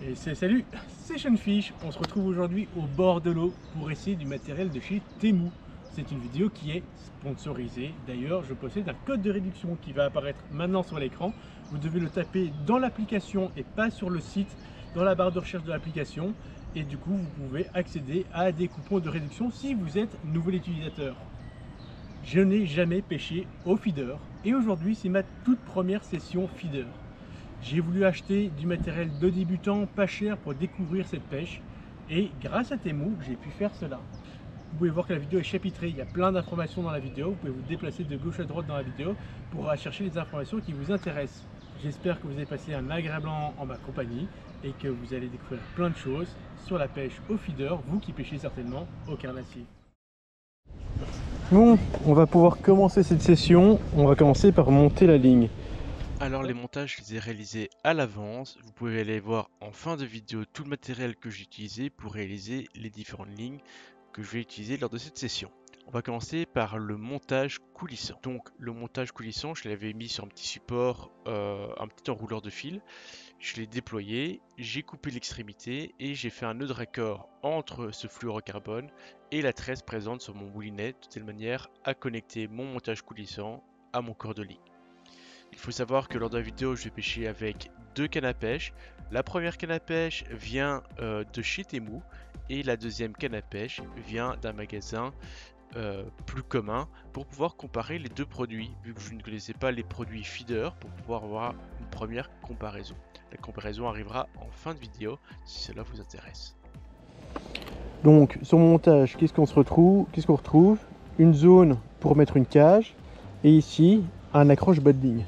Et salut, c'est Seanfish. On se retrouve aujourd'hui au bord de l'eau pour essayer du matériel de chez Temu. C'est une vidéo qui est sponsorisée. D'ailleurs, je possède un code de réduction qui va apparaître maintenant sur l'écran. Vous devez le taper dans l'application et pas sur le site, dans la barre de recherche de l'application. Et du coup, vous pouvez accéder à des coupons de réduction si vous êtes nouvel utilisateur. Je n'ai jamais pêché au feeder et aujourd'hui, c'est ma toute première session feeder. J'ai voulu acheter du matériel de débutant pas cher pour découvrir cette pêche et grâce à Temu, j'ai pu faire cela. Vous pouvez voir que la vidéo est chapitrée, il y a plein d'informations dans la vidéo, vous pouvez vous déplacer de gauche à droite dans la vidéo pour aller chercher les informations qui vous intéressent. J'espère que vous avez passé un agréable moment en ma compagnie et que vous allez découvrir plein de choses sur la pêche au feeder, vous qui pêchez certainement au carnassier. Bon, on va pouvoir commencer cette session, on va commencer par monter la ligne. Alors les montages, je les ai réalisés à l'avance. Vous pouvez aller voir en fin de vidéo tout le matériel que j'ai utilisé pour réaliser les différentes lignes que je vais utiliser lors de cette session. On va commencer par le montage coulissant. Donc le montage coulissant, je l'avais mis sur un petit support, un petit enrouleur de fil. Je l'ai déployé, j'ai coupé l'extrémité et j'ai fait un nœud de raccord entre ce fluorocarbone et la tresse présente sur mon moulinet, de telle manière à connecter mon montage coulissant à mon corps de ligne. Il faut savoir que lors de la vidéo, je vais pêcher avec deux cannes à pêche. La première canne à pêche vient de chez Temu et la deuxième canne à pêche vient d'un magasin plus commun pour pouvoir comparer les deux produits, vu que je ne connaissais pas les produits feeder, pour pouvoir avoir une première comparaison. La comparaison arrivera en fin de vidéo si cela vous intéresse. Donc sur mon montage, qu'est-ce qu'on retrouve? Une zone pour mettre une cage et ici un accroche bas de ligne.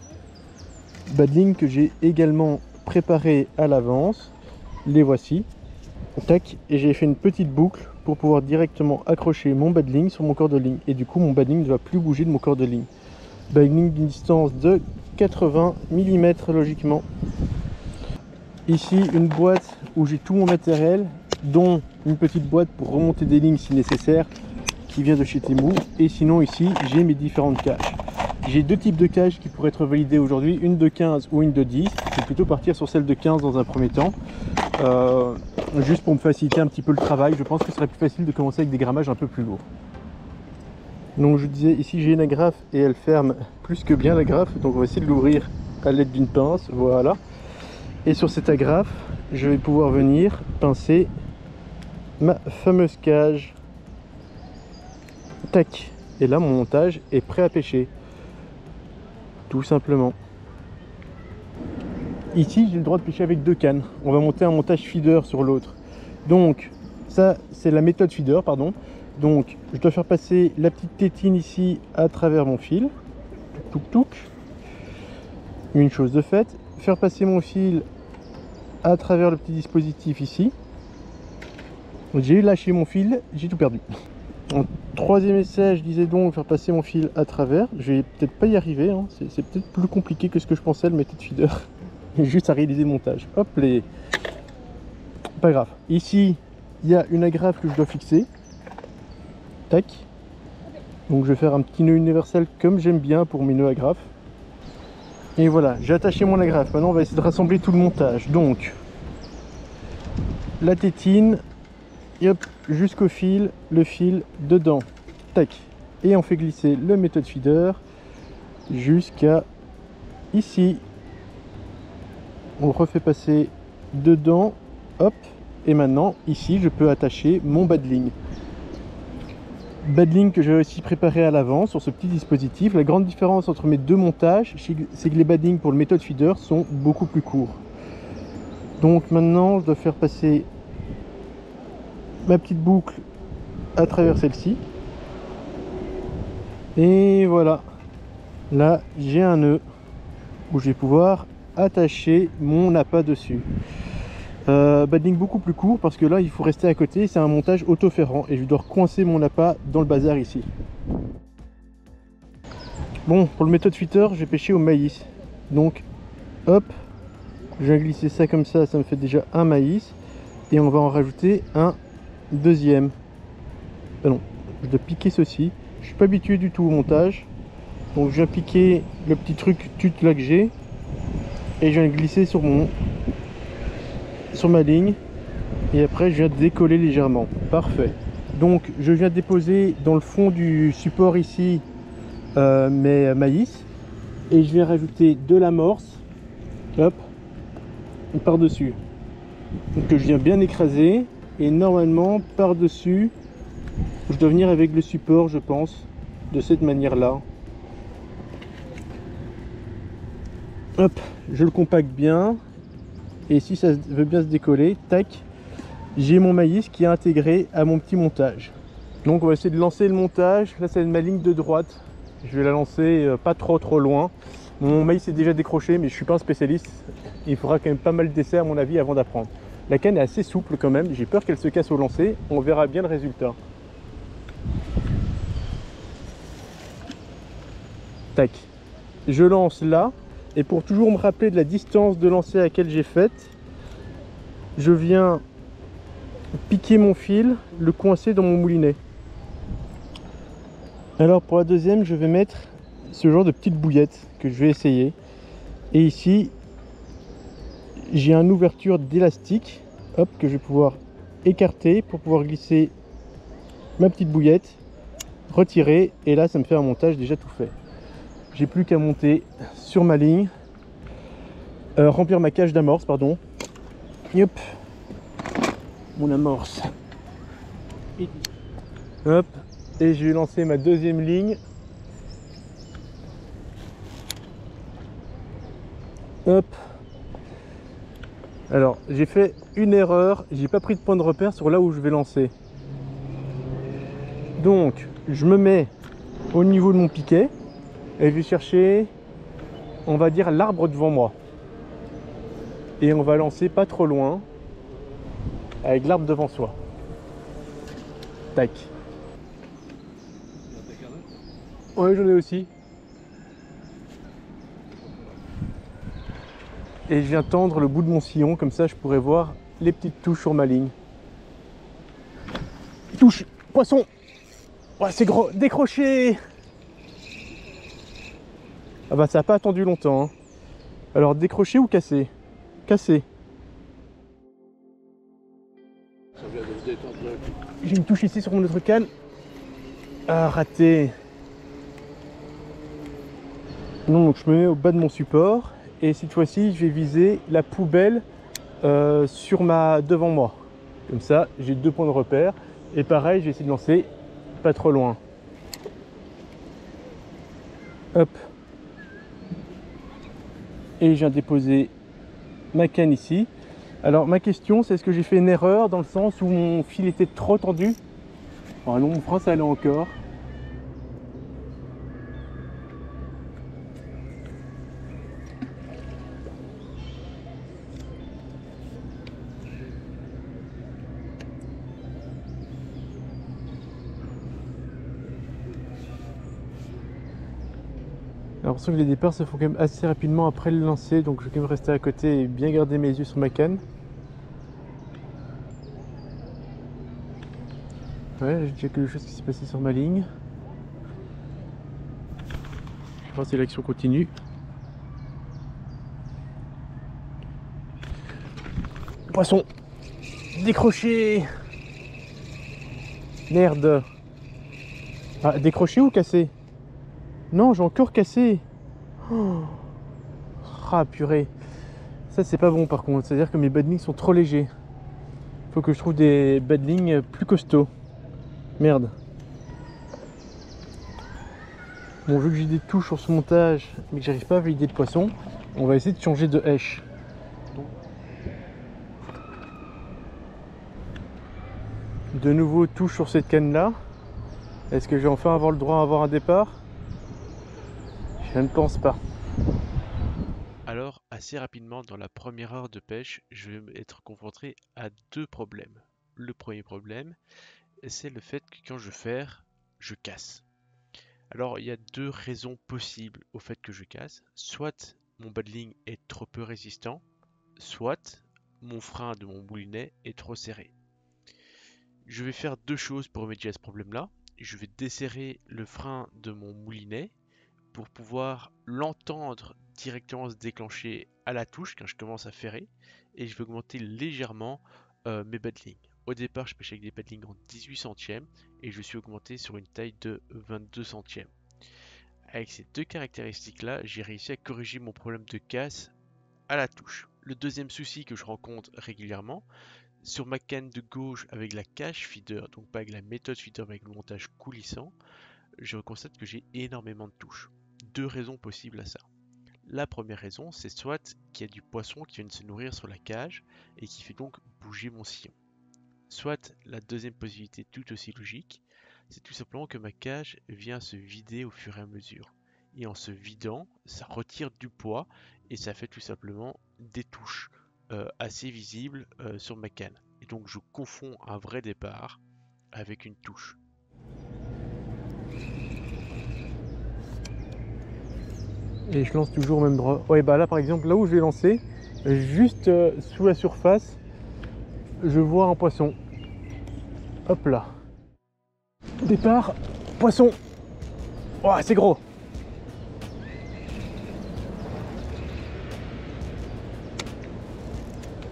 Bas de ligne que j'ai également préparé à l'avance. Les voici. Tac, et j'ai fait une petite boucle pour pouvoir directement accrocher mon bas de ligne sur mon corps de ligne. Et du coup, mon bas de ligne ne va plus bouger de mon corps de ligne. Bas de ligne d'une distance de 80 mm logiquement. Ici, une boîte où j'ai tout mon matériel, dont une petite boîte pour remonter des lignes si nécessaire, qui vient de chez Temu. Et sinon, ici, j'ai mes différentes cages. J'ai deux types de cages qui pourraient être validées aujourd'hui, une de 15 ou une de 10. Je vais plutôt partir sur celle de 15 dans un premier temps, juste pour me faciliter un petit peu le travail. Je pense que ce serait plus facile de commencer avec des grammages un peu plus lourds. Donc je disais, ici j'ai une agrafe et elle ferme plus que bien l'agrafe, donc on va essayer de l'ouvrir à l'aide d'une pince, voilà. Et sur cette agrafe, je vais pouvoir venir pincer ma fameuse cage. Tac, et là mon montage est prêt à pêcher. Tout simplement. Ici, j'ai le droit de pêcher avec deux cannes. On va monter un montage feeder sur l'autre. Donc, ça, c'est la méthode feeder, pardon. Donc, je dois faire passer la petite tétine ici à travers mon fil. Touc, touc, touc. Une chose de faite. Faire passer mon fil à travers le petit dispositif ici. J'ai lâché mon fil, j'ai tout perdu. En troisième essai, je disais donc faire passer mon fil à travers. Je vais peut-être pas y arriver, hein. C'est peut-être plus compliqué que ce que je pensais, le méthode feeder. Juste à réaliser le montage. Hop, les... Pas grave. Ici, il y a une agrafe que je dois fixer. Tac. Donc je vais faire un petit nœud universel comme j'aime bien pour mes nœuds agrafes. Et voilà, j'ai attaché mon agrafe. Maintenant, on va essayer de rassembler tout le montage. Donc, la tétine. Et hop, jusqu'au fil, le fil dedans, tac, et on fait glisser le méthode feeder jusqu'à ici. On refait passer dedans, hop, et maintenant ici je peux attacher mon bas de ligne. Bas de ligne que j'ai aussi préparé à l'avance sur ce petit dispositif. La grande différence entre mes deux montages, c'est que les bas de ligne pour le méthode feeder sont beaucoup plus courts. Donc maintenant je dois faire passer ma petite boucle à travers celle-ci et voilà, là j'ai un nœud où je vais pouvoir attacher mon appât dessus. Bas de ligne beaucoup plus court parce que là il faut rester à côté, c'est un montage auto-ferrant et je dois coincer mon appât dans le bazar ici. Bon, pour le méthode feeder, je vais pêcher au maïs, donc hop, je vais glisser ça comme ça me fait déjà un maïs et on va en rajouter un deuxième. Non, je dois piquer ceci. Je suis pas habitué du tout au montage, donc je viens piquer le petit truc tute là que j'ai et je viens glisser sur sur ma ligne et après je viens décoller légèrement. Parfait. Donc je viens déposer dans le fond du support ici mes maïs et je viens rajouter de l'amorce, hop, par dessus. Donc que je viens bien écraser et normalement par dessus je dois venir avec le support, je pense, de cette manière là. Hop, je le compacte bien et si ça veut bien se décoller, tac, j'ai mon maïs qui est intégré à mon petit montage. Donc on va essayer de lancer le montage. Là c'est ma ligne de droite, je vais la lancer pas trop loin. Mon maïs est déjà décroché mais je suis pas un spécialiste, il faudra quand même pas mal d'essais à mon avis avant d'apprendre. La canne est assez souple quand même, j'ai peur qu'elle se casse au lancer, on verra bien le résultat. Tac, je lance là et pour toujours me rappeler de la distance de lancer à laquelle j'ai faite, je viens piquer mon fil, le coincer dans mon moulinet. Alors pour la deuxième, je vais mettre ce genre de petite bouillette que je vais essayer. Et ici, j'ai une ouverture d'élastique, hop, que je vais pouvoir écarter pour pouvoir glisser ma petite bouillette, retirer, et là ça me fait un montage déjà tout fait. J'ai plus qu'à monter sur ma ligne, remplir ma cage d'amorce, pardon. Hop, mon amorce. Hop, et je vais lancer ma deuxième ligne. Hop. Alors, j'ai fait une erreur, j'ai pas pris de point de repère sur là où je vais lancer. Donc, je me mets au niveau de mon piquet et je vais chercher, on va dire, l'arbre devant moi. Et on va lancer pas trop loin avec l'arbre devant soi. Tac. Ouais, j'en ai aussi. Et je viens tendre le bout de mon sillon, comme ça je pourrais voir les petites touches sur ma ligne. Touche, poisson. Ouais, c'est gros, décroché. Ah bah ça n'a pas attendu longtemps. Hein. Alors décroché ou cassé? Cassé. J'ai une touche ici sur mon autre canne. Ah, raté. Non, donc je me mets au bas de mon support. Et cette fois-ci, je vais viser la poubelle devant moi. Comme ça, j'ai 2 points de repère. Et pareil, je vais essayer de lancer pas trop loin. Hop. Et je viens déposer ma canne ici. Alors ma question, c'est est-ce que j'ai fait une erreur dans le sens où mon fil était trop tendu? Oh non, mon frein ça allait encore. Alors pour ça que les départs se font quand même assez rapidement après le lancer, donc je vais quand même rester à côté et bien garder mes yeux sur ma canne. Ouais, j'ai déjà quelque chose qui s'est passé sur ma ligne. Je pense que l'action continue. Poisson décroché. Merde. Ah, décroché ou cassé? Non, j'ai encore cassé. Oh. Ah purée. Ça c'est pas bon par contre, c'est-à-dire que mes badlings sont trop légers. Faut que je trouve des badlings plus costauds. Merde. Bon, vu que j'ai des touches sur ce montage, mais que j'arrive pas à valider le poisson, on va essayer de changer de hèche. De nouveau touche sur cette canne là. Est-ce que je vais enfin avoir le droit à avoir un départ? Je ne pense pas. Alors, assez rapidement, dans la première heure de pêche, je vais être confronté à 2 problèmes. Le premier problème, c'est le fait que quand je ferre, je casse. Alors, il y a 2 raisons possibles au fait que je casse. Soit mon badling est trop peu résistant, soit mon frein de mon moulinet est trop serré. Je vais faire 2 choses pour remédier à ce problème-là. Je vais desserrer le frein de mon moulinet pour pouvoir l'entendre directement se déclencher à la touche quand je commence à ferrer, et je vais augmenter légèrement mes badlings. Au départ, je pêchais avec des badlings en 18 centièmes et je suis augmenté sur une taille de 22 centièmes. Avec ces deux caractéristiques là, j'ai réussi à corriger mon problème de casse à la touche. Le deuxième souci que je rencontre régulièrement, sur ma canne de gauche avec la cache feeder, donc pas avec la méthode feeder mais avec le montage coulissant, je constate que j'ai énormément de touches. Deux raisons possibles à ça. La première raison, c'est soit qu'il y a du poisson qui vient de se nourrir sur la cage et qui fait donc bouger mon sillon. Soit la deuxième possibilité tout aussi logique, c'est tout simplement que ma cage vient se vider au fur et à mesure. Et en se vidant, ça retire du poids et ça fait tout simplement des touches assez visibles sur ma canne. Et donc je confonds un vrai départ avec une touche. Et je lance toujours au même endroit. Ouais, bah là par exemple, là où je vais lancer, juste sous la surface, je vois un poisson. Hop là. Départ, poisson. Oh, c'est gros.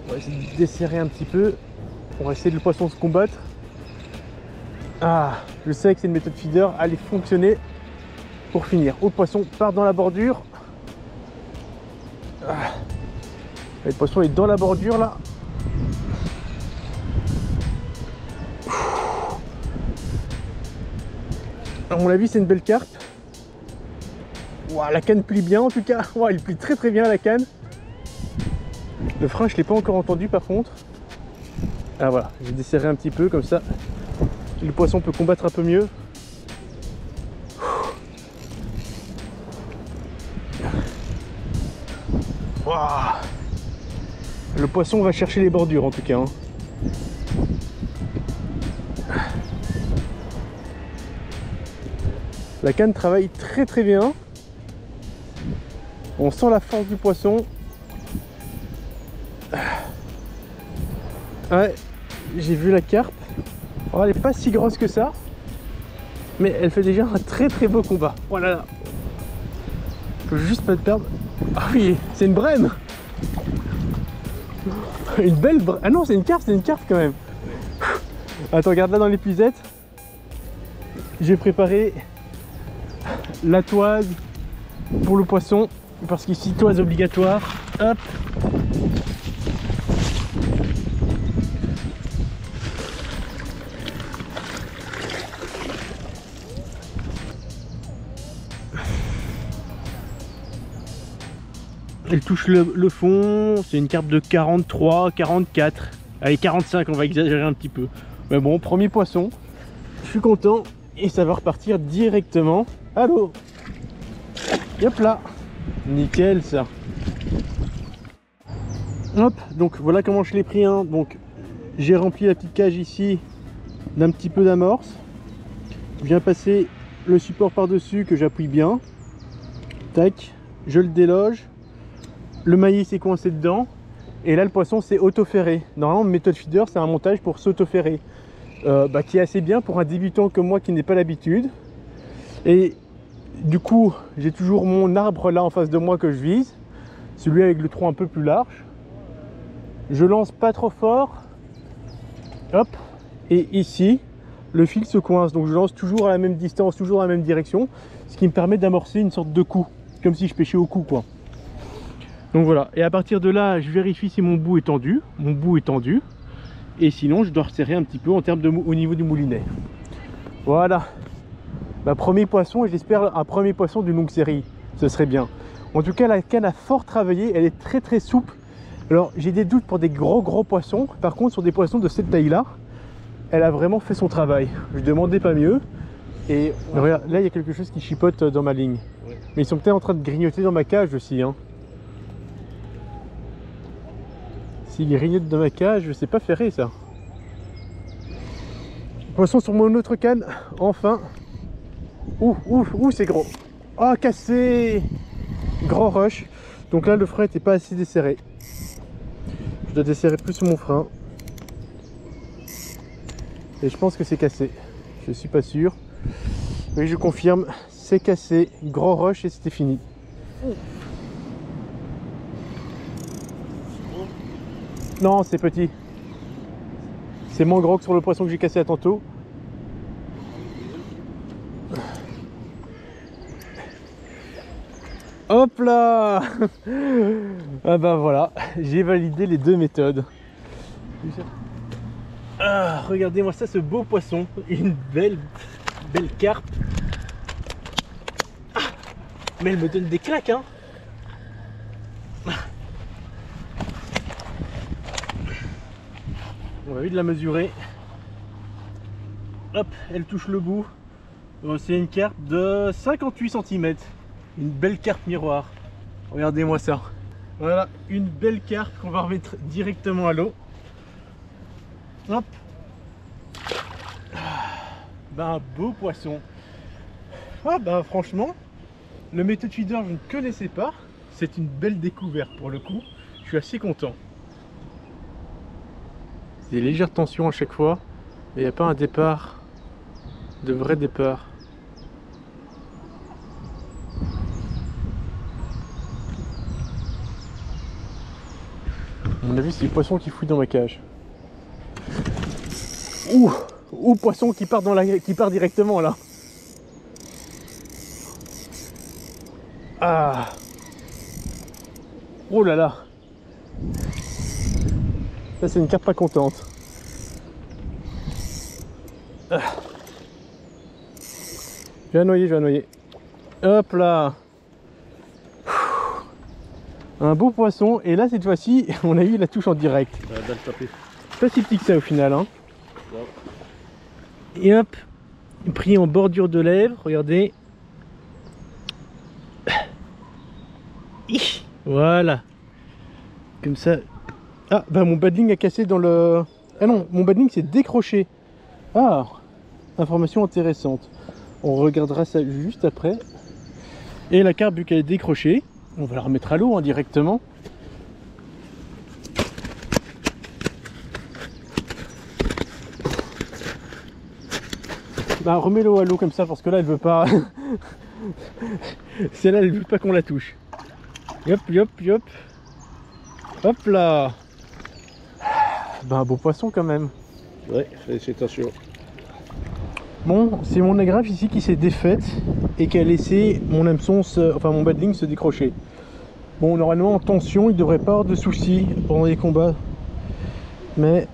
On va essayer de desserrer un petit peu. On va essayer de le poisson se combattre. Ah, je sais que c'est une méthode feeder. Allez fonctionner pour finir. Oh, le poisson part dans la bordure. Ah. Le poisson est dans la bordure là. À mon avis, c'est une belle carpe. Wow, la canne plie bien en tout cas. Wow, il plie très bien la canne. Le frein, je ne l'ai pas encore entendu par contre. Ah voilà, je vais desserrer un petit peu comme ça. Le poisson peut combattre un peu mieux. Wow. Le poisson va chercher les bordures en tout cas. Hein. La canne travaille très bien. On sent la force du poisson. Ouais, j'ai vu la carpe. Oh, elle n'est pas si grosse que ça. Mais elle fait déjà un très beau combat. Voilà. Faut juste pas te perdre. Ah oui, c'est une brème. Une belle brème. Ah non, c'est une carpe quand même. Attends, regarde là dans l'épuisette. J'ai préparé la toise pour le poisson. Parce qu'ici, toise obligatoire. Hop. Elle touche le fond, c'est une carpe de 43, 44, allez 45, on va exagérer un petit peu. Mais bon, premier poisson, je suis content et ça va repartir directement à l'eau. Hop là, nickel ça. Hop, donc voilà comment je l'ai pris. Hein. Donc j'ai rempli la petite cage ici d'un petit peu d'amorce. Je viens passer le support par-dessus que j'appuie bien. Tac, je le déloge. Le maillet s'est coincé dedans et là le poisson s'est auto-ferré. Normalement méthode feeder c'est un montage pour s'auto-ferrer qui est assez bien pour un débutant comme moi qui n'est pas l'habitude. Et du coup j'ai toujours mon arbre là en face de moi que je vise, celui avec le tronc un peu plus large. Je lance pas trop fort, hop, et ici le fil se coince, donc je lance toujours à la même distance, toujours à la même direction, ce qui me permet d'amorcer une sorte de coup, comme si je pêchais au coup quoi. Donc voilà, et à partir de là, je vérifie si mon bout est tendu. Mon bout est tendu. Et sinon, je dois resserrer un petit peu en termes de au niveau du moulinet. Voilà. Ma premier poisson, et j'espère un premier poisson d'une longue série. Ce serait bien. En tout cas, la canne a fort travaillé. Elle est très souple. Alors, j'ai des doutes pour des gros poissons. Par contre, sur des poissons de cette taille-là, elle a vraiment fait son travail. Je demandais pas mieux. Et regarde, là, il y a quelque chose qui chipote dans ma ligne. Ouais. Mais ils sont peut-être en train de grignoter dans ma cage aussi. Hein. S'il grignote dans ma cage, je sais pas ferrer ça. Poisson sur mon autre canne, enfin. Ouh, c'est gros. Ah, oh, cassé. Grand rush. Donc là, le frein n'était pas assez desserré. Je dois desserrer plus mon frein. Et je pense que c'est cassé. Je suis pas sûr. Mais je confirme, c'est cassé. Grand rush et c'était fini. Non, c'est petit. C'est moins gros que sur le poisson que j'ai cassé à tantôt. Hop là. Ah bah voilà, j'ai validé les deux méthodes. Ah, regardez-moi ça, ce beau poisson. Une belle carpe. Ah, mais elle me donne des claques, hein. On va vite la mesurer. Hop, elle touche le bout. C'est une carpe de 58 cm. Une belle carpe miroir. Regardez-moi ça. Voilà, une belle carpe qu'on va remettre directement à l'eau. Hop. Ben, un beau poisson. Ah ben franchement, le méthode feeder je ne connaissais pas. C'est une belle découverte pour le coup. Je suis assez content. Des légères tensions à chaque fois. Mais il n'y a pas un départ. De vrai départ. À mon avis, c'est le poisson qui fouille dans ma cage. Ouh, poisson qui part directement là. Ah. Oh là là. Ça c'est une carpe pas contente. Ah. Je vais la noyer. Hop là. Un beau poisson, et là cette fois-ci on a eu la touche en direct. Pas si petit que ça au final, hein. Et hop, pris en bordure de lèvres, regardez. Voilà. Comme ça. Ah bah mon badling a cassé dans le... Ah non, mon badling s'est décroché. Ah, information intéressante. On regardera ça juste après. Et la carpe, vu qu'elle est décrochée, on va la remettre à l'eau, hein, directement. Bah remets-le à l'eau comme ça parce que là elle veut pas. Celle-là elle veut pas qu'on la touche. Yop yop yop. Hop là. Bah un beau poisson quand même. Ouais, félicitations. Bon, c'est mon agrafe ici qui s'est défaite et qui a laissé mon hameçon, enfin mon badling se décrocher. Bon, normalement en tension, il devrait pas avoir de soucis pendant les combats. Mais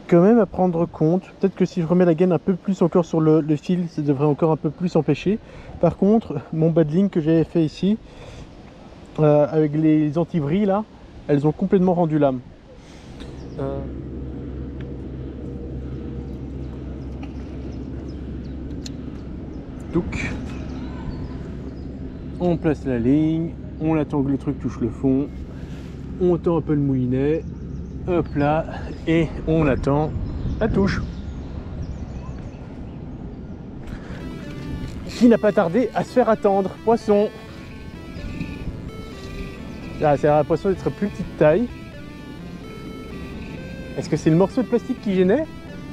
quand même à prendre compte, peut-être que si je remets la gaine un peu plus encore sur le fil, ça devrait encore un peu plus empêcher. Par contre, mon badling que j'avais fait ici, avec les antivrilles là, elles ont complètement rendu l'âme. Donc, on place la ligne, on attend que le truc touche le fond, on tend un peu le moulinet, hop là, et on attend la touche. Qui n'a pas tardé à se faire attendre. Poisson. Là, c'est un poisson d'être plus petite taille. Est-ce que c'est le morceau de plastique qui gênait?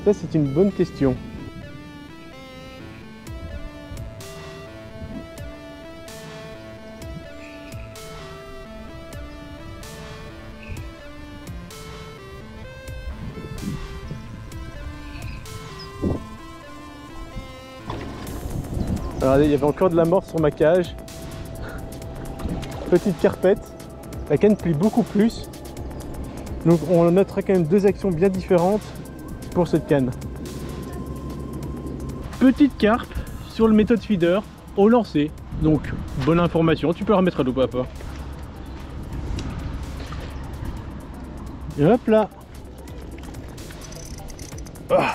Ça, c'est une bonne question. Regardez, il y avait encore de la morse sur ma cage. Petite carpette. La canne plie beaucoup plus. Donc on notera quand même deux actions bien différentes pour cette canne. Petite carpe sur le méthode feeder au lancer. Donc bonne information, tu peux la remettre à l'eau papa. Et hop là. Ah.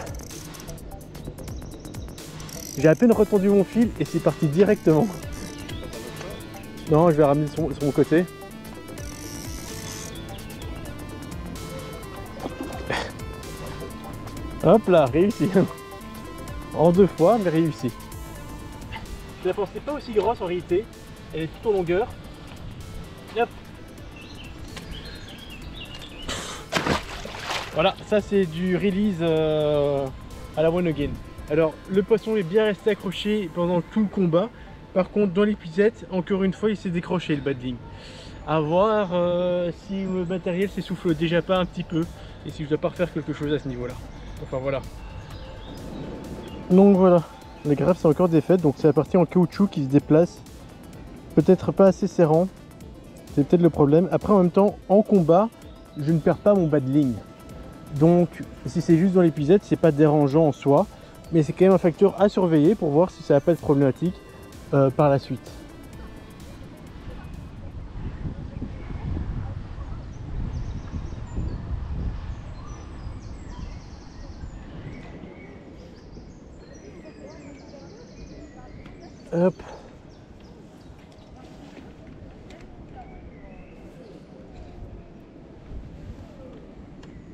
J'ai à peine retendu mon fil et c'est parti directement. Non, je vais ramener sur mon côté. Hop là, réussi. En deux fois, mais réussi. Je la pensais pas aussi grosse en réalité. Elle est toute en longueur. Hop. Voilà, ça c'est du release à la one again. Alors le poisson est bien resté accroché pendant tout le combat. Par contre dans l'épuisette, encore une fois il s'est décroché le badling. À voir si le matériel s'essouffle déjà pas un petit peu et si je dois pas refaire quelque chose à ce niveau là. Enfin voilà. Donc voilà, les greffes c'est encore défaites, donc c'est la partie en caoutchouc qui se déplace. Peut-être pas assez serrant, c'est peut-être le problème. Après en même temps, en combat, je ne perds pas mon bas de ligne. Donc si c'est juste dans l'épuisette, c'est pas dérangeant en soi, mais c'est quand même un facteur à surveiller pour voir si ça va pas être problématique par la suite. Hop.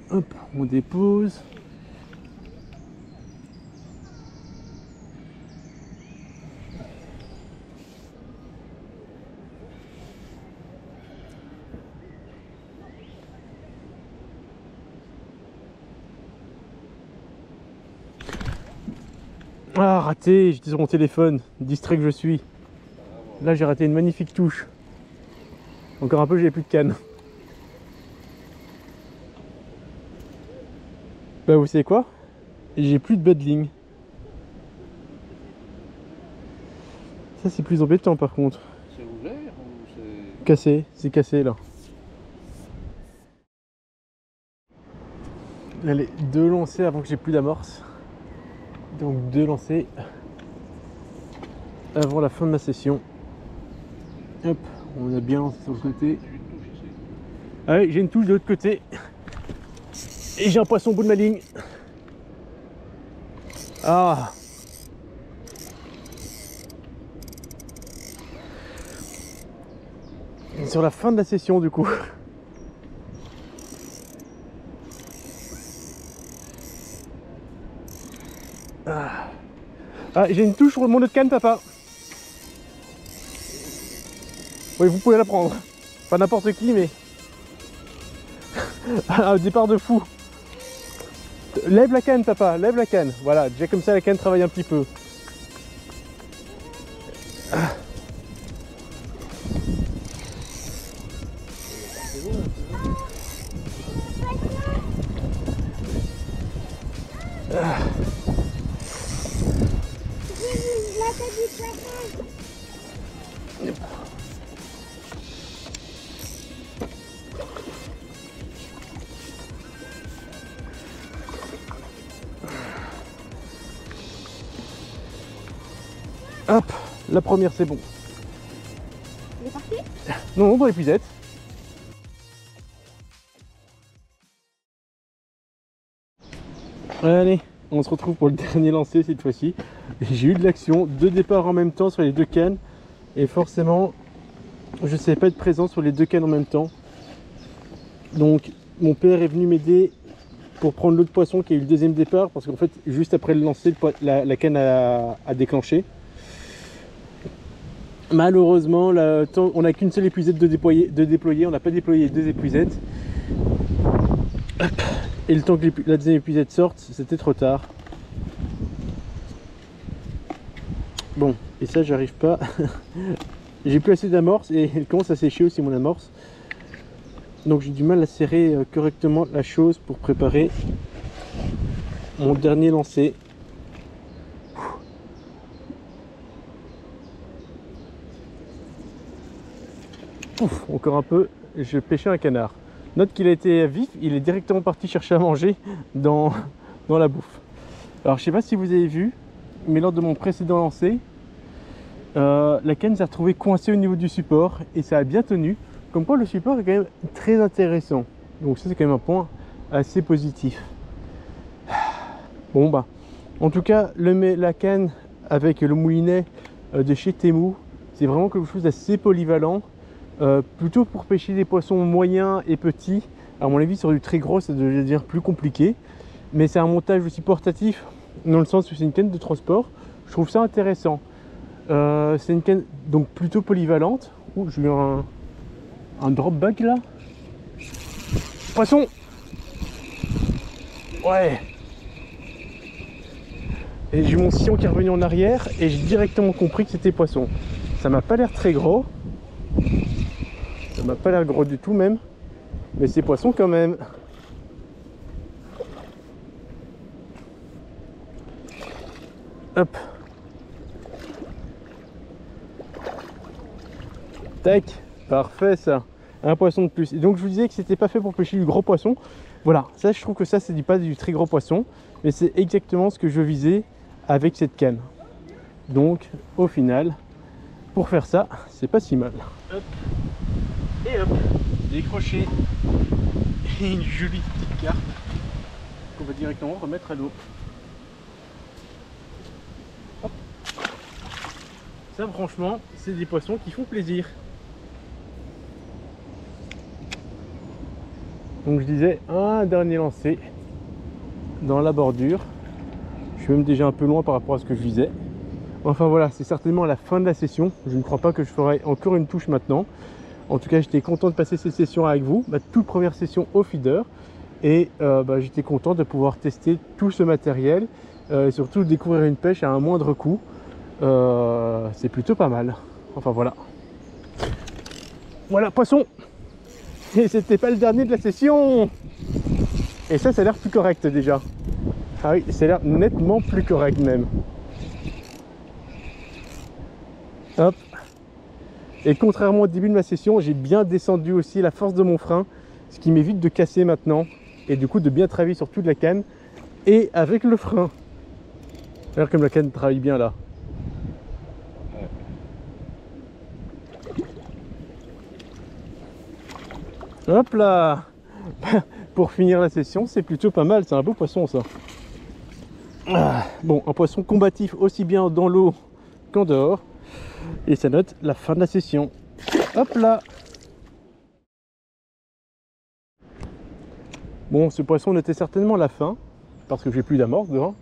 Hop, on dépose. Ah, raté, j'étais sur mon téléphone, distrait que je suis. Là, j'ai raté une magnifique touche. Encore un peu, j'avais plus de canne. Bah, vous savez quoi? J'ai plus de bas de ligne. Ça, c'est plus embêtant par contre. C'est ouvert ou c'est... Cassé, c'est cassé là. Allez, 2 lancers avant que j'ai plus d'amorce. Donc 2 lancers avant la fin de ma session. Hop, on a bien lancé sur le côté. Ah oui, j'ai une touche de l'autre côté. Et j'ai un poisson au bout de ma ligne. Ah! Sur la fin de la session du coup. Ah, j'ai une touche sur mon autre canne, papa. Oui, vous pouvez la prendre. Pas n'importe qui, mais... un départ de fou. Lève la canne, papa, lève la canne. Voilà, déjà comme ça, la canne travaille un petit peu. Hop, la première c'est bon. Il est parti? Non, non, dans l'épuisette. Allez, on se retrouve pour le dernier lancer cette fois-ci. J'ai eu de l'action, 2 départs en même temps sur les 2 cannes. Et forcément, je ne savais pas être présent sur les 2 cannes en même temps. Donc, mon père est venu m'aider pour prendre l'autre poisson qui a eu le deuxième départ. Parce qu'en fait, juste après le lancer, la canne a déclenché. Malheureusement, on n'a qu'une seule épuisette de déployer. On n'a pas déployé 2 épuisettes. Hop. Et le temps que la deuxième épuisette sorte, c'était trop tard. Bon, et ça, j'arrive pas. J'ai plus assez d'amorce et elle commence à sécher aussi mon amorce. Donc j'ai du mal à serrer correctement la chose pour préparer mon dernier lancer. Ouf, encore un peu, je pêchais un canard. Note qu'il a été vif, il est directement parti chercher à manger dans la bouffe. Alors je sais pas si vous avez vu, mais lors de mon précédent lancer, la canne s'est retrouvée coincée au niveau du support et ça a bien tenu. Comme quoi le support est quand même très intéressant. Donc ça c'est quand même un point assez positif. Bon bah, en tout cas la canne avec le moulinet de chez Temu, c'est vraiment quelque chose d'assez polyvalent. Plutôt pour pêcher des poissons moyens et petits. À mon avis sur du très gros ça devient devenir plus compliqué. Mais c'est un montage aussi portatif dans le sens où c'est une canne de transport. Je trouve ça intéressant. C'est une canne donc plutôt polyvalente. Ouh, j'ai eu un drop bag là. Poisson. Ouais. Et j'ai mon sillon qui est revenu en arrière et j'ai directement compris que c'était poisson. Ça m'a pas l'air très gros. Ça m'a pas l'air gros du tout même. Mais c'est poisson quand même. Hop. Tac. Parfait ça. Un poisson de plus. Et donc je vous disais que c'était pas fait pour pêcher du gros poisson. Voilà. Ça je trouve que ça c'est pas du très gros poisson. Mais c'est exactement ce que je visais avec cette canne. Donc au final, pour faire ça, c'est pas si mal. Hop. Et hop. Décrocher. Et une jolie petite carpe qu'on va directement remettre à l'eau. Ça franchement, c'est des poissons qui font plaisir. Donc je disais un dernier lancer dans la bordure. Je suis même déjà un peu loin par rapport à ce que je visais. Enfin voilà, c'est certainement la fin de la session. Je ne crois pas que je ferai encore une touche maintenant. En tout cas, j'étais content de passer cette session avec vous, ma toute première session au feeder. Et j'étais content de pouvoir tester tout ce matériel et surtout découvrir une pêche à un moindre coût. C'est plutôt pas mal. Enfin voilà. Voilà, poisson. Et c'était pas le dernier de la session. Et ça a l'air plus correct déjà. Ah oui, ça a l'air nettement plus correct même. Hop. Et contrairement au début de ma session, j'ai bien descendu aussi la force de mon frein, ce qui m'évite de casser maintenant. Et du coup de bien travailler sur toute la canne et avec le frein. Alors comme la canne travaille bien là. Hop là. Pour finir la session, c'est plutôt pas mal, c'est un beau poisson ça. Bon, un poisson combatif aussi bien dans l'eau qu'en dehors. Et ça note la fin de la session. Hop là. Bon, ce poisson était certainement la fin, parce que j'ai plus d'amorce devant,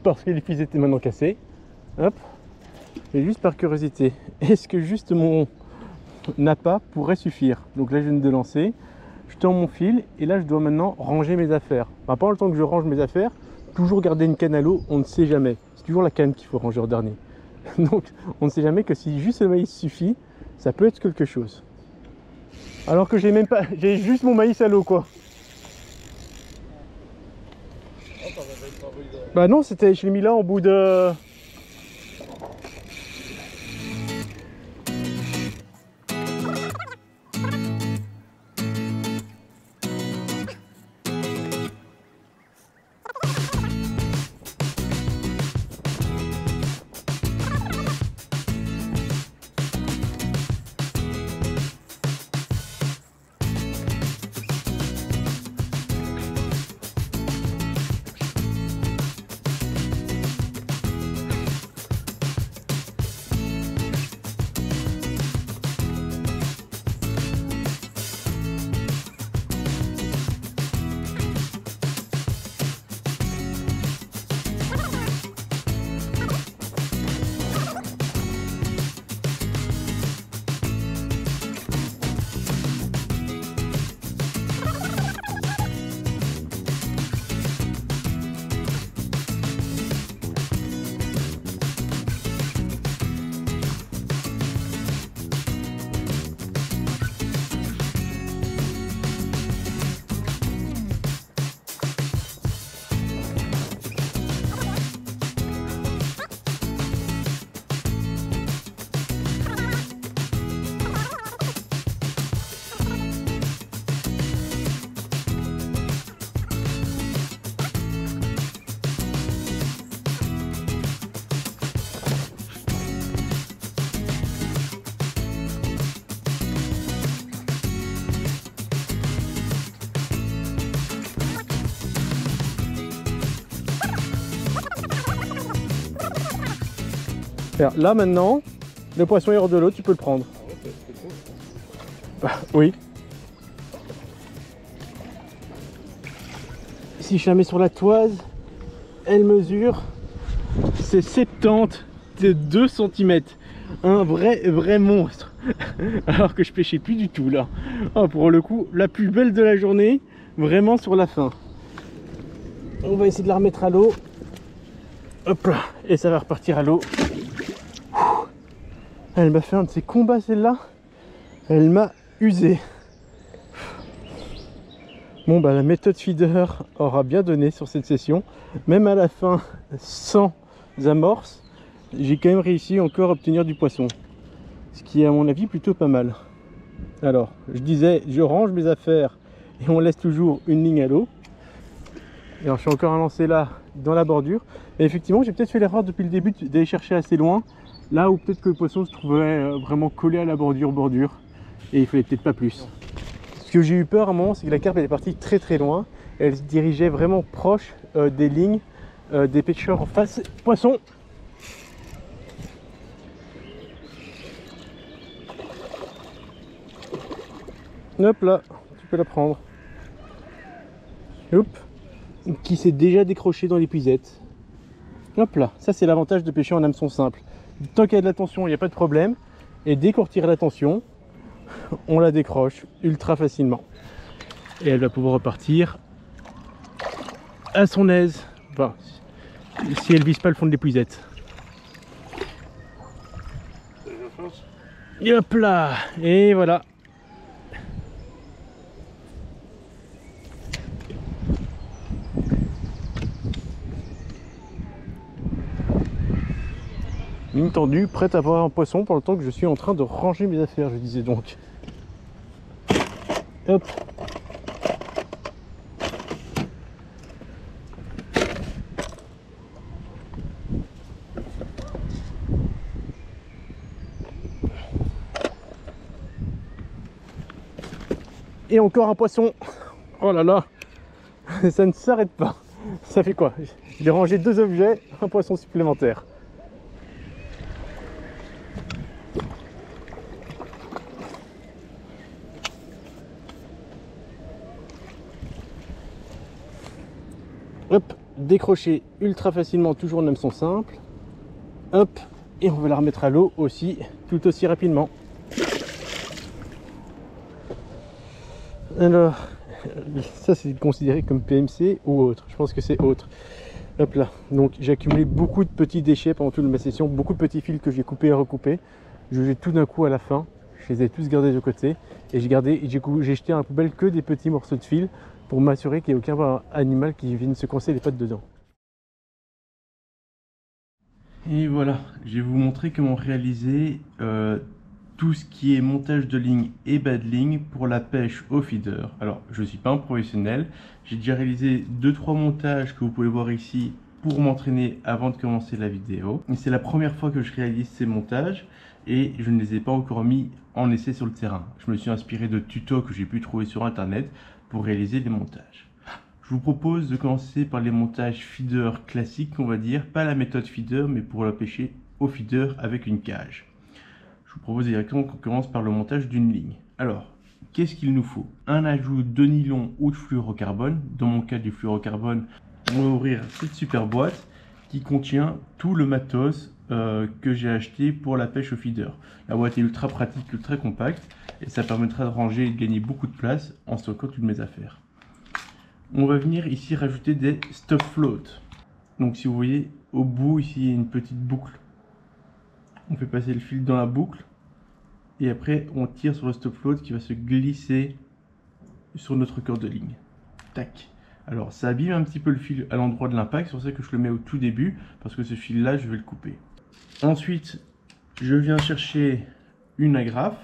parce que les fils étaient maintenant cassés. Hop. Et juste par curiosité, est-ce que juste mon appât pourrait suffire? Donc là, je viens de lancer, je tends mon fil, et là, je dois maintenant ranger mes affaires. Enfin, pendant le temps que je range mes affaires, toujours garder une canne à l'eau, on ne sait jamais. C'est toujours la canne qu'il faut ranger en dernier. Donc, on ne sait jamais que si juste le maïs suffit, ça peut être quelque chose. Alors que j'ai même pas, j'ai juste mon maïs à l'eau, quoi. Bah non, c'était, je l'ai mis là en bout de... Là maintenant, le poisson est hors de l'eau, tu peux le prendre. Bah, oui. Si je la mets sur la toise, elle mesure, c'est 72 cm. Un vrai monstre. Alors que je pêchais plus du tout là. Oh, pour le coup, la plus belle de la journée, vraiment sur la fin. On va essayer de la remettre à l'eau. Hop là, et ça va repartir à l'eau. Elle m'a fait un de ces combats celle-là. Elle m'a usé. Bon bah la méthode feeder aura bien donné sur cette session. Même à la fin, sans amorce, j'ai quand même réussi encore à obtenir du poisson. Ce qui est à mon avis plutôt pas mal. Alors, je disais, je range mes affaires et on laisse toujours une ligne à l'eau. Et alors je suis encore à lancer là, dans la bordure. Et effectivement, j'ai peut-être fait l'erreur depuis le début d'aller chercher assez loin. Là où peut-être que le poisson se trouvait vraiment collé à la bordure. Et il fallait peut-être pas plus. Ce que j'ai eu peur à un moment, c'est que la carpe elle est partie très très loin. Elle se dirigeait vraiment proche des lignes des pêcheurs en face. Poisson! Hop là, tu peux la prendre. Hop! Qui s'est déjà décroché dans l'épuisette. Hop là, ça c'est l'avantage de pêcher en hameçon simple. Tant qu'il y a de la tension, il n'y a pas de problème. Et dès qu'on retire la tension, on la décroche ultra facilement. Et elle va pouvoir repartir à son aise. Enfin, si elle vise pas le fond de l'épuisette. Et hop là, et voilà. Ligne tendue, prête à avoir un poisson pour le temps que je suis en train de ranger mes affaires, je disais donc. Hop. Et encore un poisson. Oh là là, ça ne s'arrête pas. Ça fait quoi? J'ai rangé 2 objets, un poisson supplémentaire. Hop, décrocher ultra facilement, toujours en hameçon simple. Hop, et on va la remettre à l'eau aussi, tout aussi rapidement. Alors, ça c'est considéré comme PMC ou autre, je pense que c'est autre. Hop là, donc j'ai accumulé beaucoup de petits déchets pendant toute ma session, beaucoup de petits fils que j'ai coupés et recoupés. Je jette tout d'un coup à la fin, je les ai tous gardés de côté et j'ai jeté à la poubelle que des petits morceaux de fil pour m'assurer qu'il n'y ait aucun animal qui vienne se coincer les pattes dedans. Et voilà, je vais vous montrer comment réaliser tout ce qui est montage de ligne et bas de ligne pour la pêche au feeder. Alors, je ne suis pas un professionnel, j'ai déjà réalisé 2-3 montages que vous pouvez voir ici pour m'entraîner avant de commencer la vidéo. C'est la première fois que je réalise ces montages et je ne les ai pas encore mis en essai sur le terrain. Je me suis inspiré de tutos que j'ai pu trouver sur internet pour réaliser les montages. Je vous propose de commencer par les montages feeder classiques, on va dire, pas la méthode feeder, mais pour la pêcher au feeder avec une cage. Je vous propose directement qu'on commence par le montage d'une ligne. Alors, qu'est-ce qu'il nous faut? Un ajout de nylon ou de fluorocarbone. Dans mon cas du fluorocarbone, on va ouvrir cette super boîte qui contient tout le matos que j'ai acheté pour la pêche au feeder. La boîte est ultra pratique, ultra compacte et ça permettra de ranger et de gagner beaucoup de place en stockant toutes mes affaires. On va venir ici rajouter des stop float. Donc si vous voyez au bout ici il y a une petite boucle. On fait passer le fil dans la boucle et après on tire sur le stop float qui va se glisser sur notre corde de ligne. Tac. Alors ça abîme un petit peu le fil à l'endroit de l'impact, c'est pour ça que je le mets au tout début parce que ce fil là je vais le couper. Ensuite je viens chercher une agrafe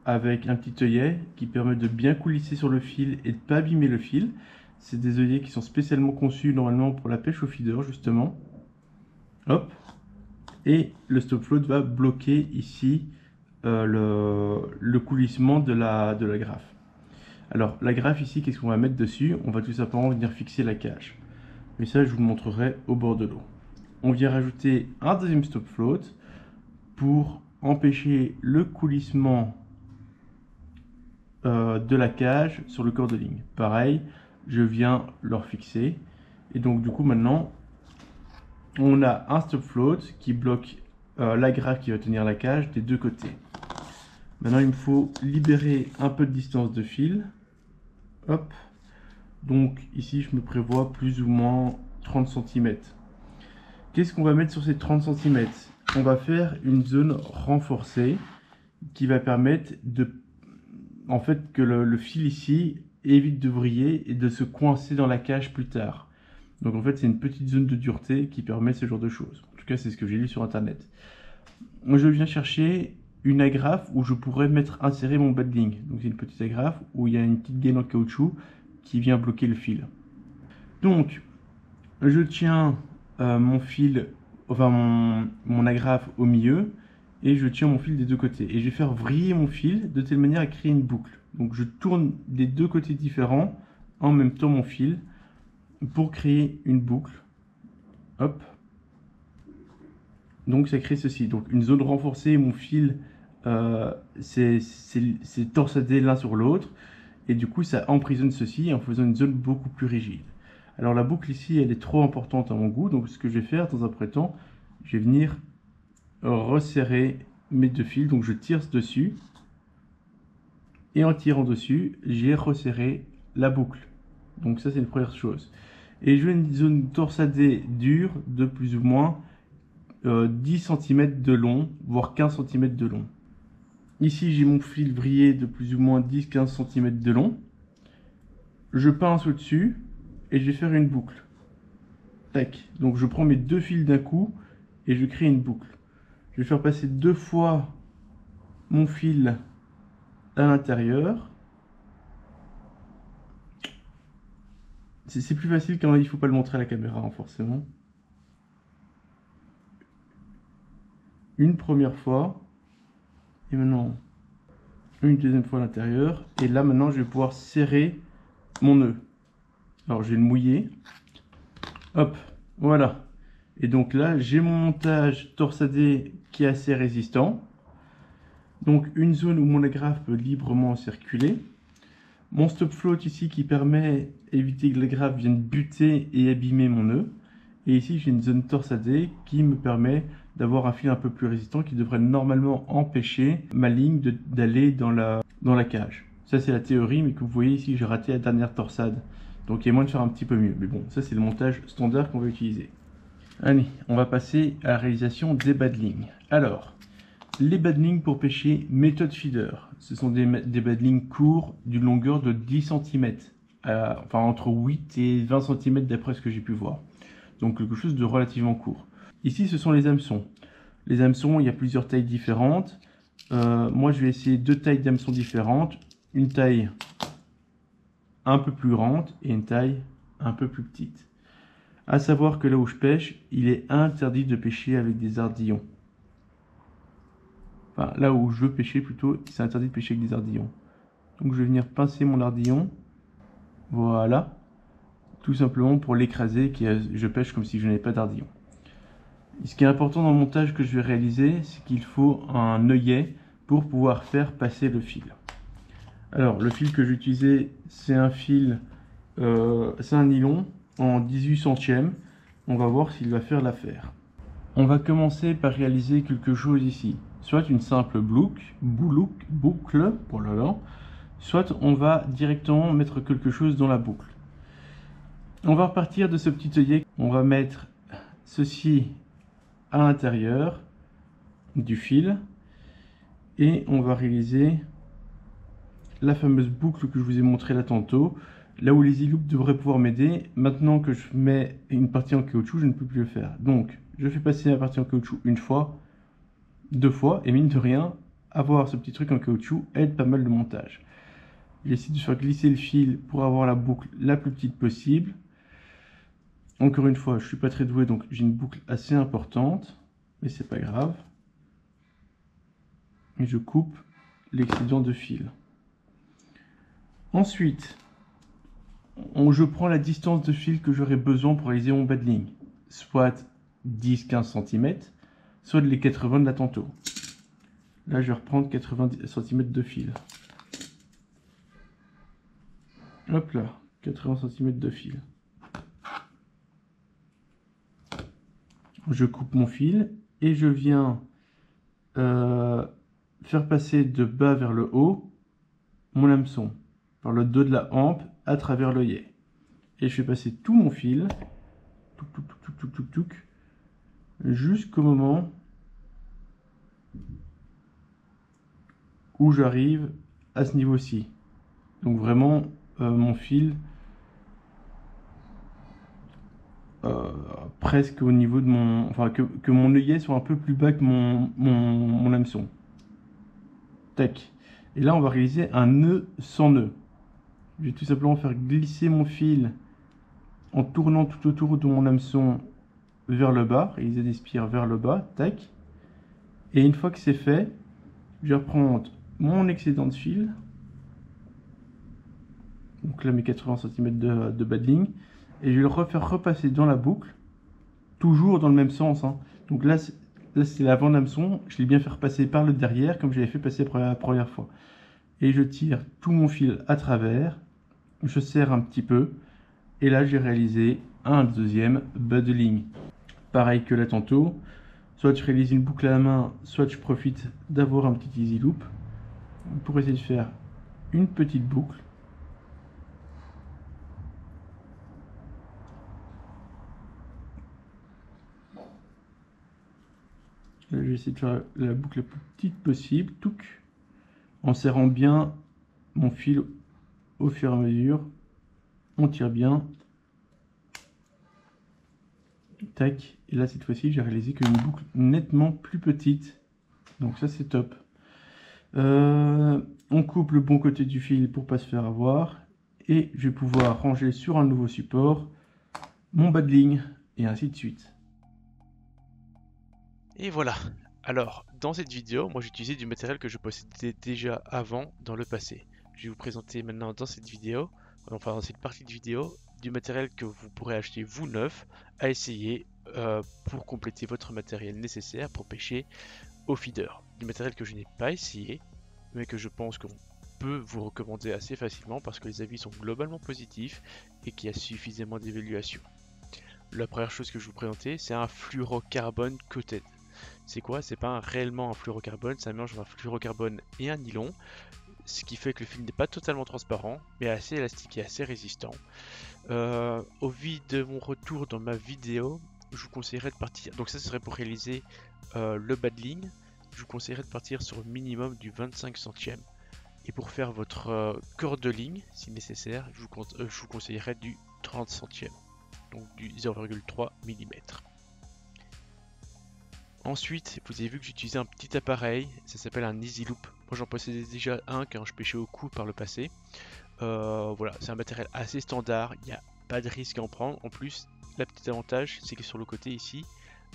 avec un petit œillet qui permet de bien coulisser sur le fil et de ne pas abîmer le fil. C'est des œillets qui sont spécialement conçus normalement pour la pêche au feeder justement. Hop. Et le stop float va bloquer ici le coulissement de la graffe. Alors la graffe ici, qu'est-ce qu'on va mettre dessus? On va tout simplement venir fixer la cage. Mais ça je vous le montrerai au bord de l'eau. On vient rajouter un deuxième stop float pour empêcher le coulissement de la cage sur le corps de ligne. Pareil, je viens leur fixer et donc du coup maintenant on a un stop float qui bloque la graffe qui va tenir la cage des deux côtés. Maintenant il me faut libérer un peu de distance de fil. Hop, donc ici je me prévois plus ou moins 30 cm. Qu'est-ce qu'on va mettre sur ces 30 cm? On va faire une zone renforcée qui va permettre en fait que le fil ici évite de vriller et de se coincer dans la cage plus tard. Donc en fait c'est une petite zone de dureté qui permet ce genre de choses. En tout cas c'est ce que j'ai lu sur internet. Moi je viens chercher une agrafe où je pourrais insérer mon badling. Donc c'est une petite agrafe où il y a une petite gaine en caoutchouc qui vient bloquer le fil. Donc je tiens mon fil, enfin mon agrafe au milieu et je tiens mon fil des deux côtés. Et je vais faire vriller mon fil de telle manière à créer une boucle. Donc je tourne des deux côtés différents en même temps mon fil pour créer une boucle. Hop. Donc ça crée ceci. Donc une zone renforcée, mon fil c'est torsadé l'un sur l'autre. Et du coup ça emprisonne ceci en faisant une zone beaucoup plus rigide. Alors la boucle ici elle est trop importante à mon goût. Donc ce que je vais faire dans un premier temps, je vais venir resserrer mes deux fils. Donc je tire dessus. Et en tirant dessus, j'ai resserré la boucle. Donc ça c'est une première chose. Et je veux une zone torsadée dure de plus ou moins 10 cm de long, voire 15 cm de long. Ici j'ai mon fil vrillé de plus ou moins 10-15 cm de long. Je pince au-dessus et je vais faire une boucle. Tac. Donc je prends mes deux fils d'un coup et je crée une boucle. Je vais faire passer deux fois mon fil à l'intérieur. C'est plus facile quand il ne faut pas le montrer à la caméra, hein, forcément. Une première fois. Et maintenant, une deuxième fois à l'intérieur. Et là, maintenant, je vais pouvoir serrer mon nœud. Alors, je vais le mouiller. Hop, voilà. Et donc là, j'ai mon montage torsadé qui est assez résistant. Donc, une zone où mon agrafe peut librement circuler. Mon stop float ici qui permet d'éviter que l'agrafe vienne buter et abîmer mon nœud. Et ici j'ai une zone torsadée qui me permet d'avoir un fil un peu plus résistant qui devrait normalement empêcher ma ligne d'aller dans la cage. Ça c'est la théorie, mais que vous voyez ici j'ai raté la dernière torsade. Donc il y a moyen de faire un petit peu mieux. Mais bon, ça c'est le montage standard qu'on va utiliser. Allez, on va passer à la réalisation des badlings. Alors, les badlings pour pêcher méthode feeder. Ce sont des badlings courts d'une longueur de 10 cm. Enfin entre 8 et 20 cm d'après ce que j'ai pu voir. Donc quelque chose de relativement court. Ici ce sont les hameçons. Les hameçons, il y a plusieurs tailles différentes. Moi je vais essayer deux tailles d'hameçons différentes. Une taille un peu plus grande et une taille un peu plus petite. À savoir que là où je pêche, il est interdit de pêcher avec des ardillons. Enfin, là où je veux pêcher plutôt, c'est interdit de pêcher avec des ardillons. Donc je vais venir pincer mon ardillon. Voilà. Tout simplement pour l'écraser, je pêche comme si je n'avais pas d'ardillon. Ce qui est important dans le montage que je vais réaliser, c'est qu'il faut un œillet pour pouvoir faire passer le fil. Alors le fil que j'ai utilisé, c'est un fil, c'est un nylon en 18 centièmes. On va voir s'il va faire l'affaire. On va commencer par réaliser quelque chose ici. Soit une simple boucle, oh là là, soit on va directement mettre quelque chose dans la boucle. On va repartir de ce petit œillet. On va mettre ceci à l'intérieur du fil et on va réaliser la fameuse boucle que je vous ai montré là tantôt. Là où les e-loops devraient pouvoir m'aider, maintenant que je mets une partie en caoutchouc, je ne peux plus le faire. Donc, je fais passer la partie en caoutchouc une fois, deux fois, et mine de rien, avoir ce petit truc en caoutchouc aide pas mal le montage. J'essaie de faire glisser le fil pour avoir la boucle la plus petite possible. Encore une fois, je suis pas très doué, donc j'ai une boucle assez importante, mais c'est pas grave. Et je coupe l'excédent de fil. Ensuite, je prends la distance de fil que j'aurai besoin pour réaliser mon badling, soit 10-15 cm, soit les 80 de là tantôt. Là, je vais reprendre 80 cm de fil. Hop là, 80 cm de fil. Je coupe mon fil et je viens faire passer de bas vers le haut mon hameçon par le dos de la hampe à travers l'œillet. Et je fais passer tout mon fil jusqu'au moment où j'arrive à ce niveau-ci. Donc vraiment, mon fil presque au niveau de mon... Enfin, que mon œillet soit un peu plus bas que mon hameçon. Tac. Et là, on va réaliser un nœud sans nœud. Je vais tout simplement faire glisser mon fil en tournant tout autour de mon hameçon vers le bas, réaliser des spires vers le bas, tac. Et une fois que c'est fait, je vais reprendre mon excédent de fil, donc là mes 80 cm de bas de ligne, et je vais le refaire repasser dans la boucle, toujours dans le même sens, hein. Donc là c'est l'avant d'hameçon, je l'ai bien fait repasser par le derrière, comme j'avais fait passer la première fois. Et je tire tout mon fil à travers, je serre un petit peu, et là j'ai réalisé un deuxième bas de ligne. Pareil que là tantôt, soit je réalise une boucle à la main, soit je profite d'avoir un petit easy loop pour essayer de faire une petite boucle. Là, je vais essayer de faire la boucle la plus petite possible, touc, en serrant bien mon fil au fur et à mesure. On tire bien. Tac. Et là, cette fois-ci, j'ai réalisé qu'une boucle nettement plus petite. Donc ça, c'est top. On coupe le bon côté du fil pour pas se faire avoir. Et je vais pouvoir ranger sur un nouveau support mon bas de ligne et ainsi de suite. Et voilà. Alors, dans cette vidéo, moi j'ai utilisé du matériel que je possédais déjà avant dans le passé. Je vais vous présenter maintenant dans cette vidéo, enfin dans cette partie de vidéo, du matériel que vous pourrez acheter vous neuf à essayer pour compléter votre matériel nécessaire pour pêcher au feeder. Du matériel que je n'ai pas essayé, mais que je pense qu'on peut vous recommander assez facilement parce que les avis sont globalement positifs et qu'il y a suffisamment d'évaluation. La première chose que je vais vous présenter, c'est un fluorocarbone coated. C'est quoi? C'est pas réellement un fluorocarbone, c'est un mélange entre un fluorocarbone et un nylon, ce qui fait que le fil n'est pas totalement transparent, mais assez élastique et assez résistant. Au vu de mon retour dans ma vidéo, je vous conseillerais de partir, donc ça serait pour réaliser le bas de ligne, je vous conseillerais de partir sur le minimum du 25 centième. Et pour faire votre corde de ligne, si nécessaire, je vous conseillerais du 30 centième, donc du 0,3 mm. Ensuite, vous avez vu que j'utilisais un petit appareil, ça s'appelle un Easy Loop. Moi j'en possédais déjà un quand je pêchais au coup par le passé. Voilà, c'est un matériel assez standard, il n'y a pas de risque à en prendre. En plus, le petit avantage, c'est que sur le côté ici,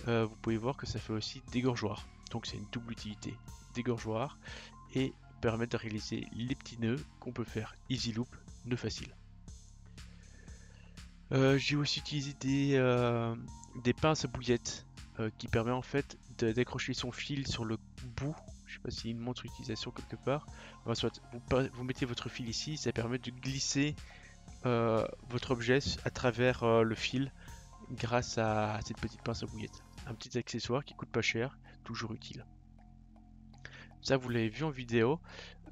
vous pouvez voir que ça fait aussi dégorgeoir. Donc c'est une double utilité, dégorgeoir et permettre de réaliser les petits nœuds qu'on peut faire Easy Loop, nœud facile. J'ai aussi utilisé des pinces à bouillettes qui permet en fait d'accrocher son fil sur le bout. Je sais pas s'il montre l'utilisation quelque part. Enfin, soit vous mettez votre fil ici, ça permet de glisser votre objet à travers le fil grâce à cette petite pince à bouillettes. Un petit accessoire qui coûte pas cher, toujours utile. Ça vous l'avez vu en vidéo,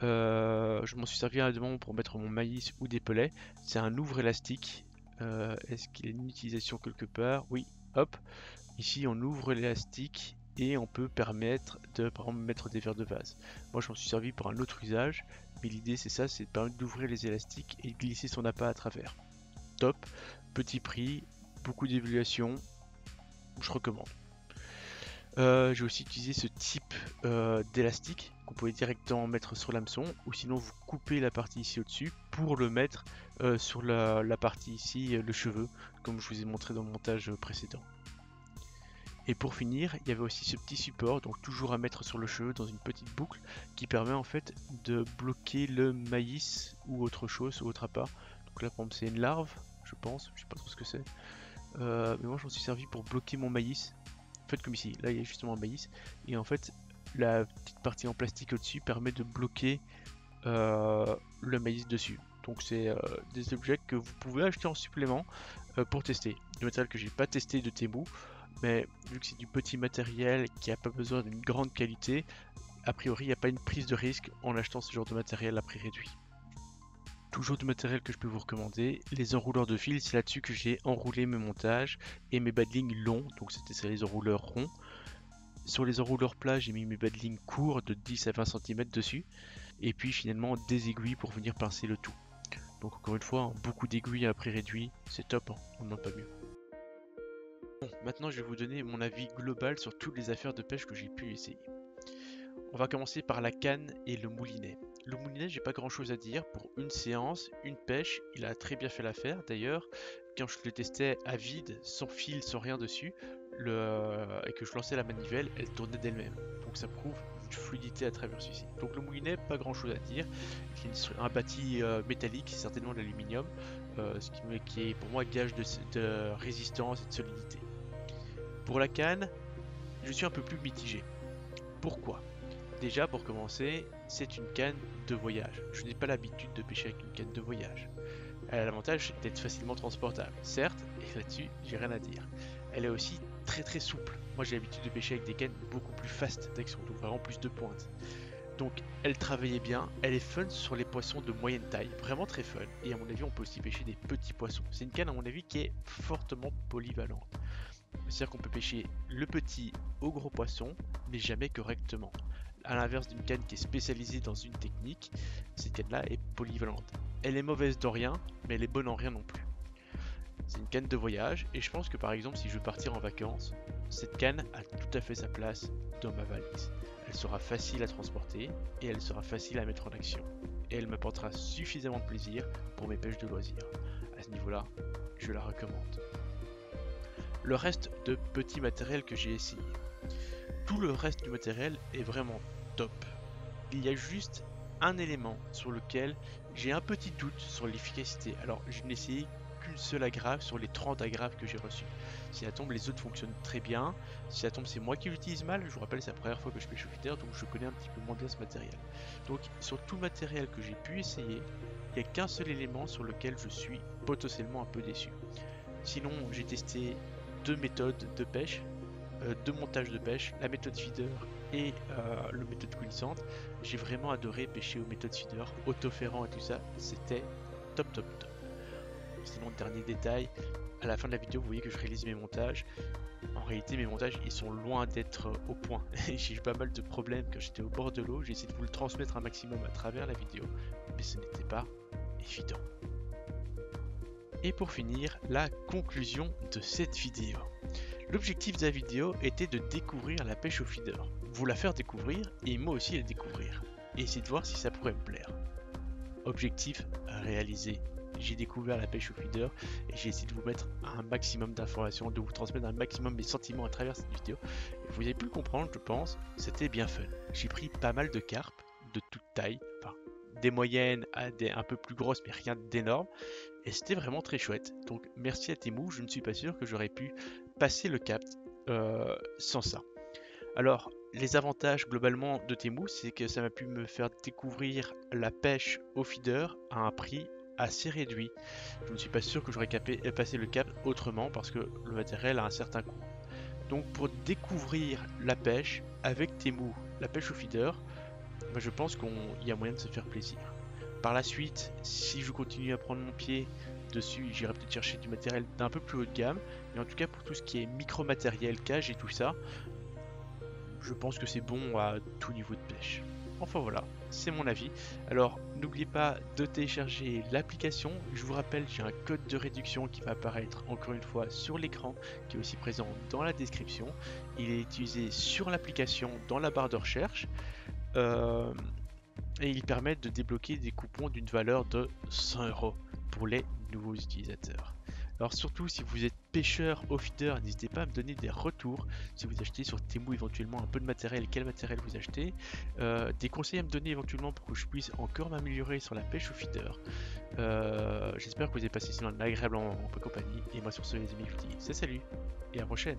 je m'en suis servi à un moment pour mettre mon maïs ou des pellets. C'est un ouvre élastique. Est-ce qu'il y a une utilisation quelque part? Oui, hop. Ici on ouvre l'élastique et on peut permettre de par exemple mettre des verres de vase. Moi je m'en suis servi pour un autre usage, mais l'idée c'est ça, c'est de permettre d'ouvrir les élastiques et de glisser son appât à travers. Top, petit prix, beaucoup d'évaluation, je recommande. J'ai aussi utilisé ce type d'élastique qu'on pouvait directement mettre sur l'hameçon, ou sinon vous coupez la partie ici au-dessus pour le mettre sur la partie ici, le cheveu, comme je vous ai montré dans le montage précédent. Et pour finir, il y avait aussi ce petit support, donc toujours à mettre sur le cheveu dans une petite boucle, qui permet en fait de bloquer le maïs ou autre chose, ou autre appât. Donc là par exemple c'est une larve, je pense, je sais pas trop ce que c'est. Mais moi j'en suis servi pour bloquer mon maïs. En fait comme ici, là il y a justement un maïs, et en fait la petite partie en plastique au-dessus permet de bloquer le maïs dessus. Donc c'est des objets que vous pouvez acheter en supplément pour tester. Du matériel que j'ai pas testé de Temu, mais vu que c'est du petit matériel qui n'a pas besoin d'une grande qualité, a priori il n'y a pas une prise de risque en achetant ce genre de matériel à prix réduit. Toujours du matériel que je peux vous recommander, les enrouleurs de fil, c'est là-dessus que j'ai enroulé mes montages et mes bas de ligne longs, donc c'était les enrouleurs ronds. Sur les enrouleurs plats, j'ai mis mes bas de ligne courts de 10 à 20 cm dessus. et puis finalement des aiguilles pour venir pincer le tout. Donc encore une fois, beaucoup d'aiguilles à prix réduit, c'est top, hein, on n'en a pas mieux. Bon, maintenant je vais vous donner mon avis global sur toutes les affaires de pêche que j'ai pu essayer. On va commencer par la canne et le moulinet. Le moulinet, j'ai pas grand chose à dire. Pour une séance, une pêche, il a très bien fait l'affaire. D'ailleurs, quand je le testais à vide, sans fil, sans rien dessus, et que je lançais la manivelle, elle tournait d'elle-même. Donc ça prouve une fluidité à travers celui-ci. Donc le moulinet, pas grand chose à dire. Il est un bâti métallique, certainement de l'aluminium, ce qui est pour moi gage de résistance et de solidité. Pour la canne, je suis un peu plus mitigé. Pourquoi ? Déjà, pour commencer, c'est une canne de voyage. Je n'ai pas l'habitude de pêcher avec une canne de voyage. Elle a l'avantage d'être facilement transportable, certes, et là-dessus, j'ai rien à dire. Elle est aussi très très souple. Moi, j'ai l'habitude de pêcher avec des cannes beaucoup plus fast d'action, donc vraiment plus de pointe. Donc, elle travaillait bien, elle est fun sur les poissons de moyenne taille, vraiment très fun. Et à mon avis, on peut aussi pêcher des petits poissons. C'est une canne, à mon avis, qui est fortement polyvalente. C'est-à-dire qu'on peut pêcher le petit au gros poisson, mais jamais correctement. À l'inverse d'une canne qui est spécialisée dans une technique, cette canne-là est polyvalente. Elle est mauvaise dans rien, mais elle est bonne en rien non plus. C'est une canne de voyage, et je pense que par exemple, si je veux partir en vacances, cette canne a tout à fait sa place dans ma valise. Elle sera facile à transporter, et elle sera facile à mettre en action. Et elle m'apportera suffisamment de plaisir pour mes pêches de loisirs. À ce niveau-là, je la recommande. Le reste de petits matériels que j'ai essayé. Tout le reste du matériel est vraiment top. Il y a juste un élément sur lequel j'ai un petit doute sur l'efficacité. Alors, je n'ai essayé qu'une seule agrafe sur les 30 agrafes que j'ai reçues. Si ça tombe, les autres fonctionnent très bien. Si ça tombe, c'est moi qui l'utilise mal. Je vous rappelle, c'est la première fois que je pêche au feeder, donc je connais un petit peu moins bien ce matériel. Donc, sur tout le matériel que j'ai pu essayer, il n'y a qu'un seul élément sur lequel je suis potentiellement un peu déçu. Sinon, j'ai testé deux méthodes de pêche. De montage de pêche, la méthode feeder et le méthode coulissante. J'ai vraiment adoré pêcher aux méthodes feeder, autoférant et tout ça, c'était top top top. Sinon, dernier détail, à la fin de la vidéo vous voyez que je réalise mes montages. En réalité mes montages ils sont loin d'être au point. J'ai eu pas mal de problèmes quand j'étais au bord de l'eau, j'ai essayé de vous le transmettre un maximum à travers la vidéo, mais ce n'était pas évident. Et pour finir, la conclusion de cette vidéo. L'objectif de la vidéo était de découvrir la pêche au feeder, vous la faire découvrir et moi aussi la découvrir, et essayer de voir si ça pourrait me plaire. Objectif réalisé, j'ai découvert la pêche au feeder et j'ai essayé de vous mettre un maximum d'informations, de vous transmettre un maximum mes sentiments à travers cette vidéo. Et vous avez pu le comprendre, je pense, c'était bien fun. J'ai pris pas mal de carpes de toute taille, enfin des moyennes à des un peu plus grosses mais rien d'énorme. Et c'était vraiment très chouette. Donc merci à Temu, je ne suis pas sûr que j'aurais pu passer le cap sans ça. Alors les avantages globalement de Temu, c'est que ça m'a pu me faire découvrir la pêche au feeder à un prix assez réduit. Je ne suis pas sûr que j'aurais passé le cap autrement parce que le matériel a un certain coût. Donc pour découvrir la pêche avec Temu, la pêche au feeder, je pense qu'il y a moyen de se faire plaisir. Par la suite, si je continue à prendre mon pied dessus, j'irai peut-être chercher du matériel d'un peu plus haut de gamme. Mais en tout cas, pour tout ce qui est micro-matériel, cage et tout ça, je pense que c'est bon à tout niveau de pêche. Enfin voilà, c'est mon avis. Alors, n'oubliez pas de télécharger l'application. Je vous rappelle, j'ai un code de réduction qui va apparaître encore une fois sur l'écran, qui est aussi présent dans la description. Il est utilisé sur l'application dans la barre de recherche. Et il permet de débloquer des coupons d'une valeur de 100 € pour les nouveaux utilisateurs. Alors surtout si vous êtes pêcheur au feeder, n'hésitez pas à me donner des retours si vous achetez sur Temu éventuellement un peu de matériel, quel matériel vous achetez, des conseils à me donner éventuellement pour que je puisse encore m'améliorer sur la pêche au feeder. J'espère que vous avez passé sinon un agréable moment en compagnie, et moi sur ce les amis je vous dis salut et à la prochaine.